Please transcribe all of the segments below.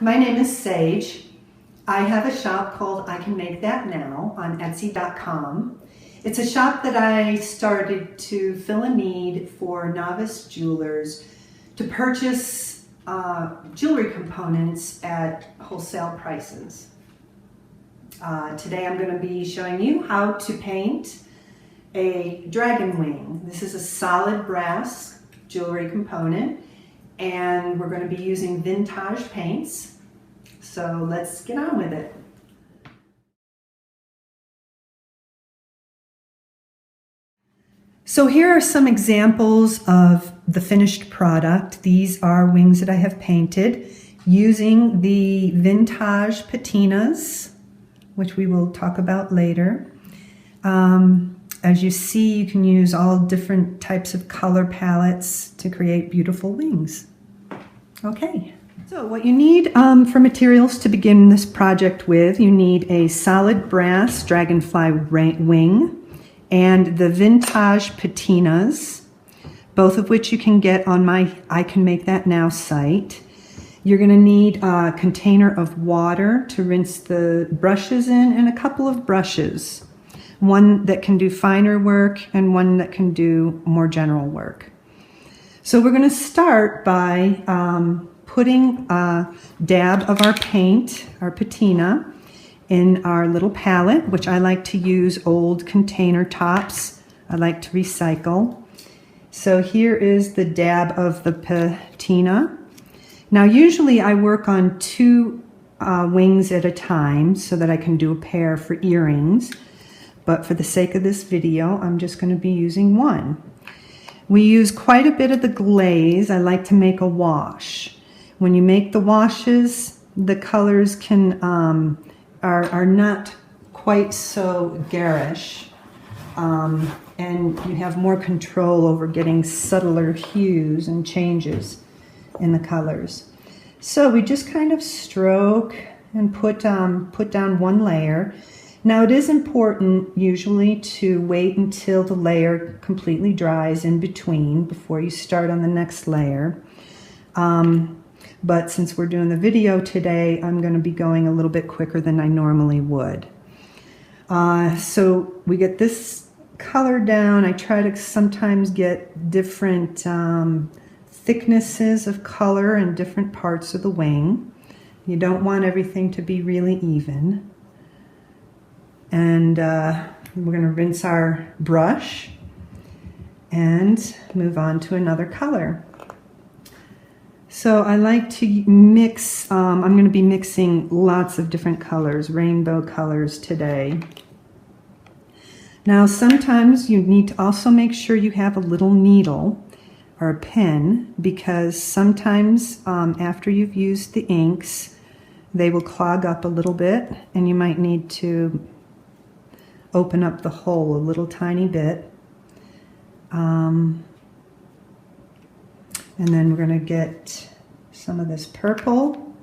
My name is Sage. I have a shop called I Can Make That Now on Etsy.com. It's a shop that I started to fill a need for novice jewelers to purchase jewelry components at wholesale prices. Today I'm going to be showing you how to paint a dragon wing. This is a solid brass jewelry component, and we're going to be using Vintaj paints. So let's get on with it. So here are some examples of the finished product. These are wings that I have painted using the Vintaj Patinas, which we will talk about later. As you see, you can use all different types of color palettes to create beautiful wings. Okay, so what you need for materials to begin this project with, you need a solid brass dragonfly wing and the Vintaj Patinas, both of which you can get on my I Can Make That Now site. You're going to need a container of water to rinse the brushes in and a couple of brushes. One that can do finer work and one that can do more general work. So we're going to start by putting a dab of our paint, our patina, in our little palette, which I like to use old container tops. I like to recycle. So here is the dab of the patina. Now usually I work on two wings at a time so that I can do a pair for earrings. But for the sake of this video, I'm just going to be using one. We use quite a bit of the glaze. I like to make a wash. When you make the washes, the colors can are not quite so garish, and you have more control over getting subtler hues and changes in the colors. So we just kind of stroke and put down one layer. Now it is important usually to wait until the layer completely dries in between before you start on the next layer. But since we're doing the video today, I'm going to be going a little bit quicker than I normally would. So we get this color down. I try to sometimes get different thicknesses of color in different parts of the wing. You don't want everything to be really even. And we're going to rinse our brush and move on to another color. So I like to mix, I'm going to be mixing lots of different colors, rainbow colors today. Now sometimes you need to also make sure you have a little needle or a pen, because sometimes after you've used the inks, they will clog up a little bit and you might need to open up the hole a little tiny bit. And then we're going to get some of this purple.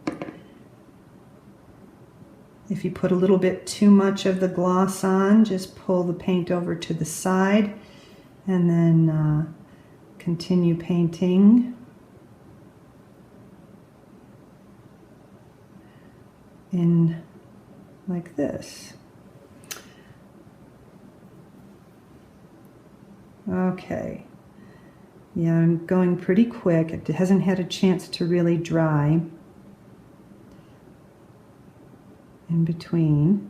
If you put a little bit too much of the gloss on, just pull the paint over to the side and then continue painting in like this. Okay. Yeah, I'm going pretty quick. It hasn't had a chance to really dry in between.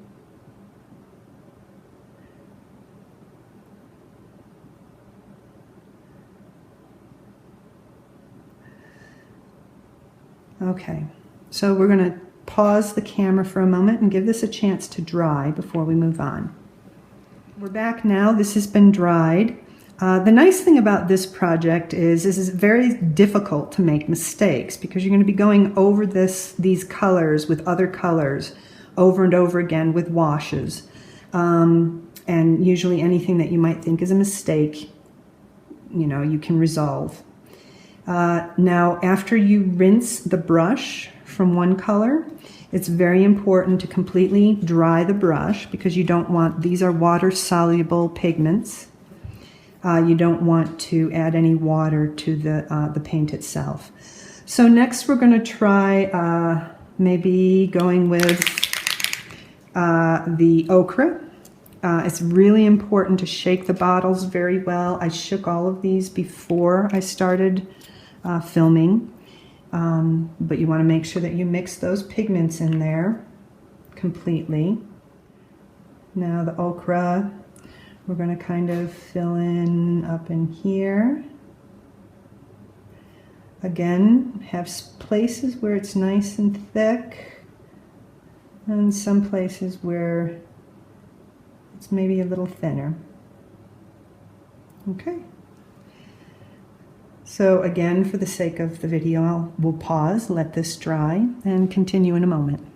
Okay, so we're going to pause the camera for a moment and give this a chance to dry before we move on. We're back now. This has been dried. The nice thing about this project is this is very difficult to make mistakes, because you're going to be going over these colors with other colors over and over again with washes. And usually anything that you might think is a mistake, you can resolve. Now, after you rinse the brush from one color, it's very important to completely dry the brush, because you don't want, these are water-soluble pigments. You don't want to add any water to the paint itself. So next we're going to try maybe going with the ochre. It's really important to shake the bottles very well. I shook all of these before I started filming, but you want to make sure that you mix those pigments in there completely. Now the ochre, we're going to kind of fill in up in here. Again, have places where it's nice and thick, and some places where it's maybe a little thinner. Okay. So again, for the sake of the video, we'll pause, let this dry, and continue in a moment.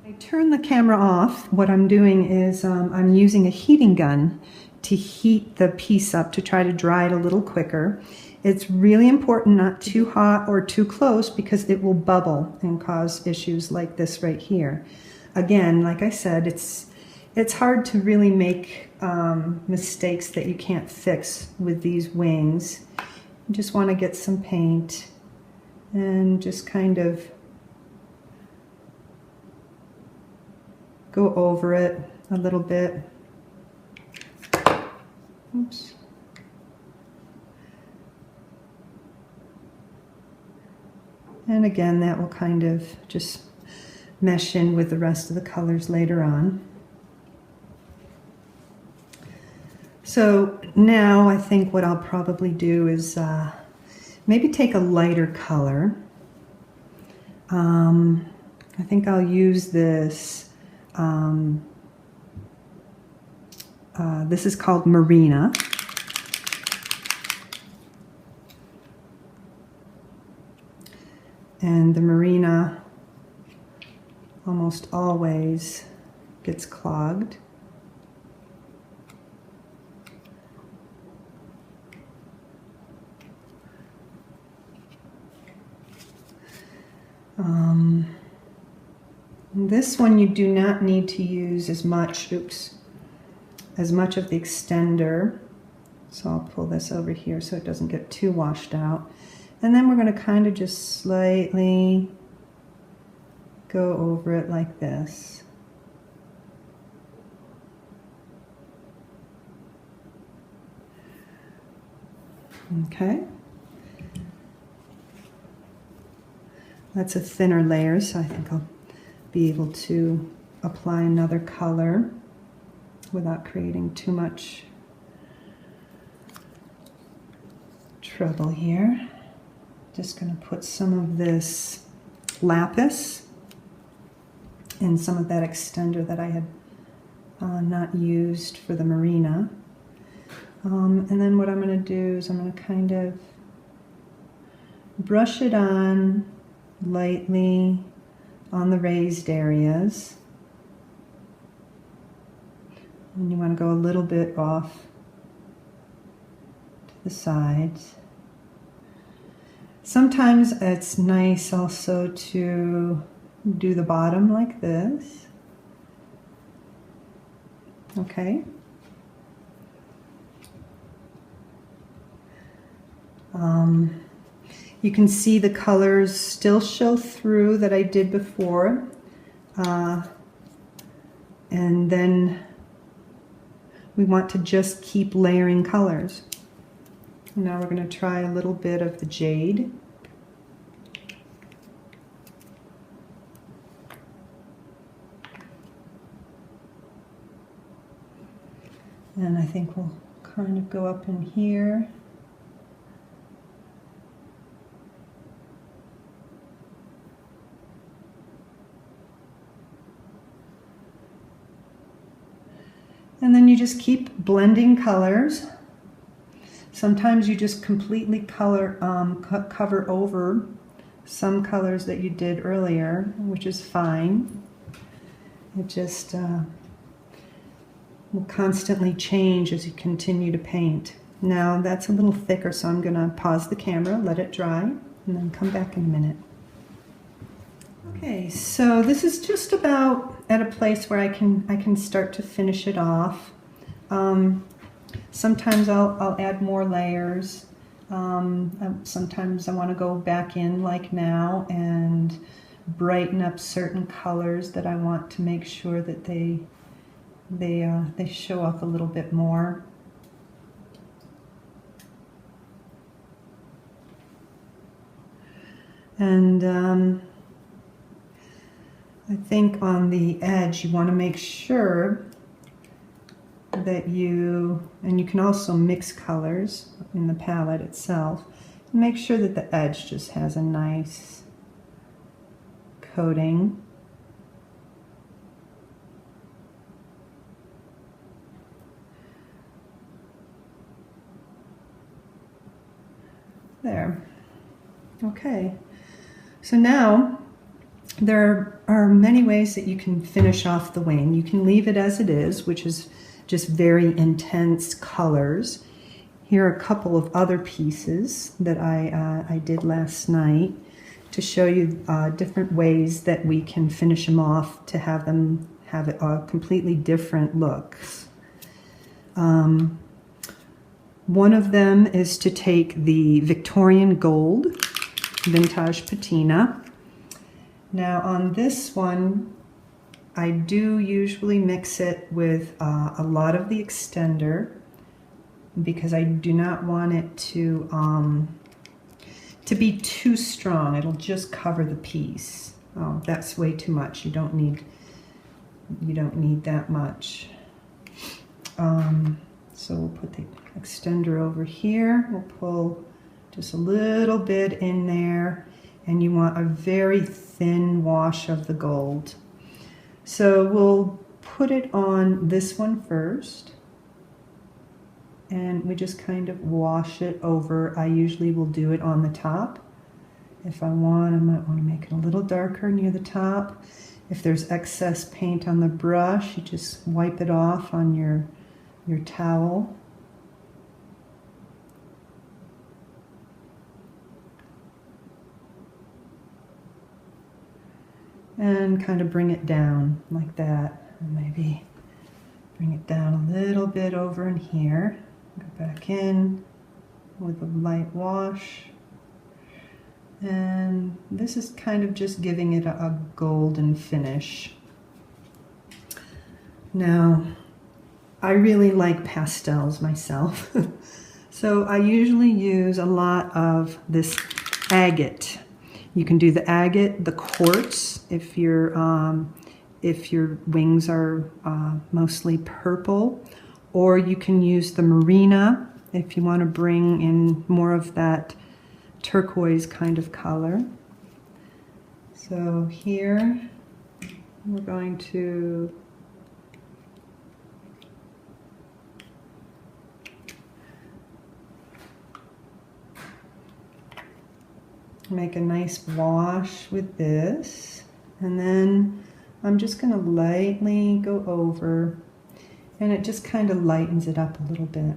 I turn the camera off. What I'm doing is I'm using a heating gun to heat the piece up to try to dry it a little quicker. It's really important not too hot or too close because it will bubble and cause issues like this right here. Again, like I said, it's hard to really make mistakes that you can't fix with these wings. You just want to get some paint and just kind of go over it a little bit. Oops. And again, that will kind of just mesh in with the rest of the colors later on. So now I think what I'll probably do is maybe take a lighter color. I think I'll use this. This is called Marina. And the Marina almost always gets clogged. This one you do not need to use as much, as much of the extender. So I'll pull this over here so it doesn't get too washed out. And then we're going to kind of just slightly go over it like this. Okay. That's a thinner layer, so I think I'll be able to apply another color without creating too much trouble here. Just going to put some of this lapis and some of that extender that I had not used for the Marina. And then what I'm going to do is I'm going to kind of brush it on lightly on the raised areas. And you want to go a little bit off to the sides. Sometimes it's nice also to do the bottom like this. Okay. You can see the colors still show through that I did before. And then we want to just keep layering colors. Now we're going to try a little bit of the jade. And I think we'll kind of go up in here. And then you just keep blending colors. Sometimes you just completely cover over some colors that you did earlier, which is fine. It just will constantly change as you continue to paint. Now that's a little thicker, so I'm going to pause the camera, let it dry, and then come back in a minute. Okay, so this is just about at a place where I can start to finish it off. Sometimes I'll add more layers. Sometimes I want to go back in like now and brighten up certain colors that I want to make sure that they show up a little bit more. And I think on the edge you want to make sure that and you can also mix colors in the palette itself, make sure that the edge just has a nice coating. There. Okay. So now there are many ways that you can finish off the wing. You can leave it as it is, which is just very intense colors. Here are a couple of other pieces that I did last night to show you different ways that we can finish them off to have them have a completely different looks. One of them is to take the Victorian Gold Vintage Patina. Now on this one, I do usually mix it with a lot of the extender because I do not want it to be too strong. It'll just cover the piece. Oh, that's way too much. You don't need that much. So we'll put the extender over here. We'll pull just a little bit in there, and you want a very thin wash of the gold. So we'll put it on this one first, and we just kind of wash it over. I usually will do it on the top. If I want, I might want to make it a little darker near the top. If there's excess paint on the brush, you just wipe it off on your towel. And kind of bring it down like that. And maybe bring it down a little bit over in here. Go back in with a light wash. And this is kind of just giving it a golden finish. Now, I really like pastels myself. So I usually use a lot of this agate. You can do the agate, the quartz, if your wings are mostly purple, or you can use the marina if you want to bring in more of that turquoise kind of color. So here we're going to make a nice wash with this, and then I'm just going to lightly go over, and it just kind of lightens it up a little bit.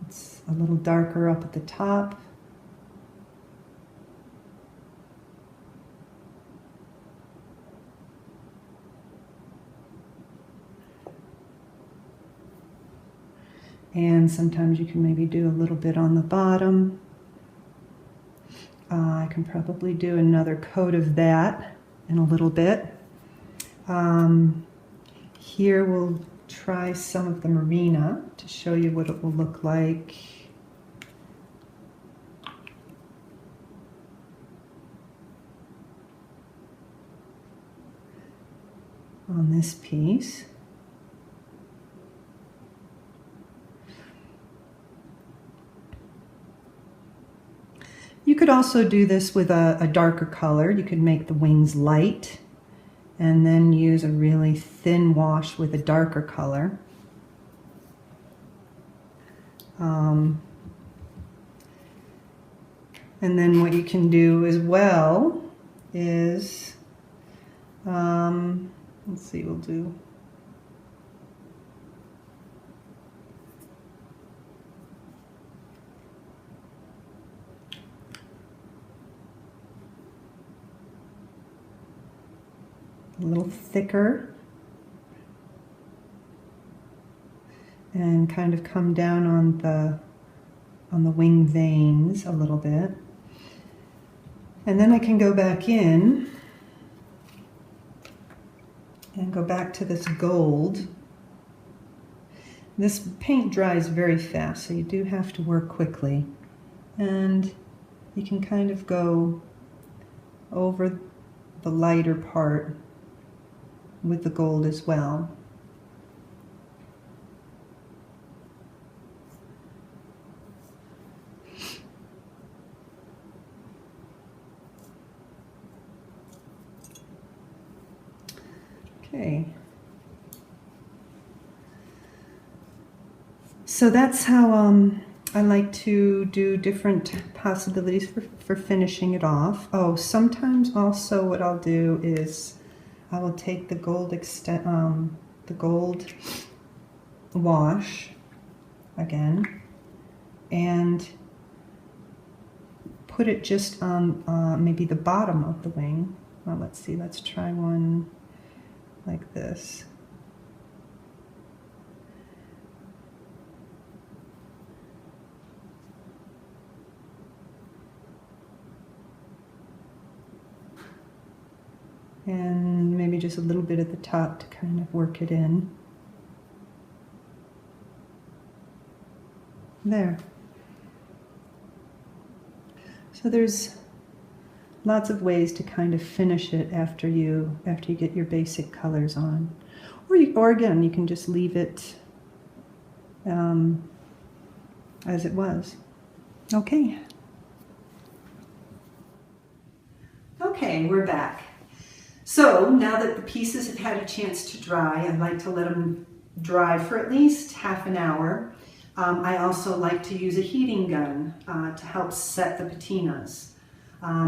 It's a little darker up at the top. And sometimes you can maybe do a little bit on the bottom. I can probably do another coat of that in a little bit. Here we'll try some of the marina to show you what it will look like. On this piece. You could also do this with a darker color. You could make the wings light and then use a really thin wash with a darker color. And then what you can do as well is, let's see, we'll do a little thicker and kind of come down on the wing veins a little bit. And then I can go back in And go back to this gold. This paint dries very fast, so you do have to work quickly. And you can kind of go over the lighter part with the gold as well. Okay. So that's how I like to do different possibilities for finishing it off. Oh, sometimes also what I'll do is I will take the gold the gold wash again and put it just on maybe the bottom of the wing. Well, let's see, let's try one like this. And maybe just a little bit at the top to kind of work it in. There. So there's lots of ways to kind of finish it after you get your basic colors on. Or again, you can just leave it as it was. Okay. Okay, we're back. So now that the pieces have had a chance to dry, I like to let them dry for at least half an hour. I also like to use a heating gun to help set the patinas.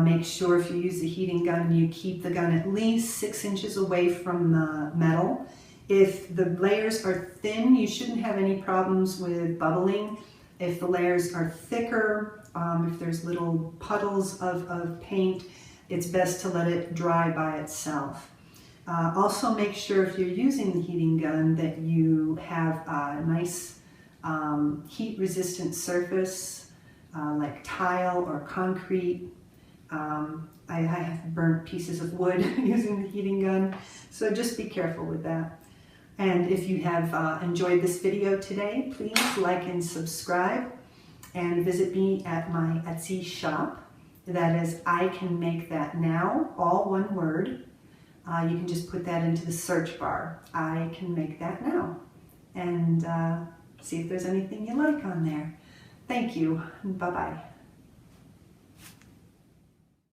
Make sure if you use the heating gun, you keep the gun at least 6 inches away from the metal. If the layers are thin, you shouldn't have any problems with bubbling. If the layers are thicker, if there's little puddles of paint, it's best to let it dry by itself. Also make sure if you're using the heating gun that you have a nice heat-resistant surface like tile or concrete. I have burnt pieces of wood using the heating gun, so just be careful with that. And if you have enjoyed this video today, please like and subscribe and visit me at my Etsy shop. That is I Can Make That Now, all one word. You can just put that into the search bar. I Can Make That Now. And see if there's anything you like on there. Thank you. Bye-bye.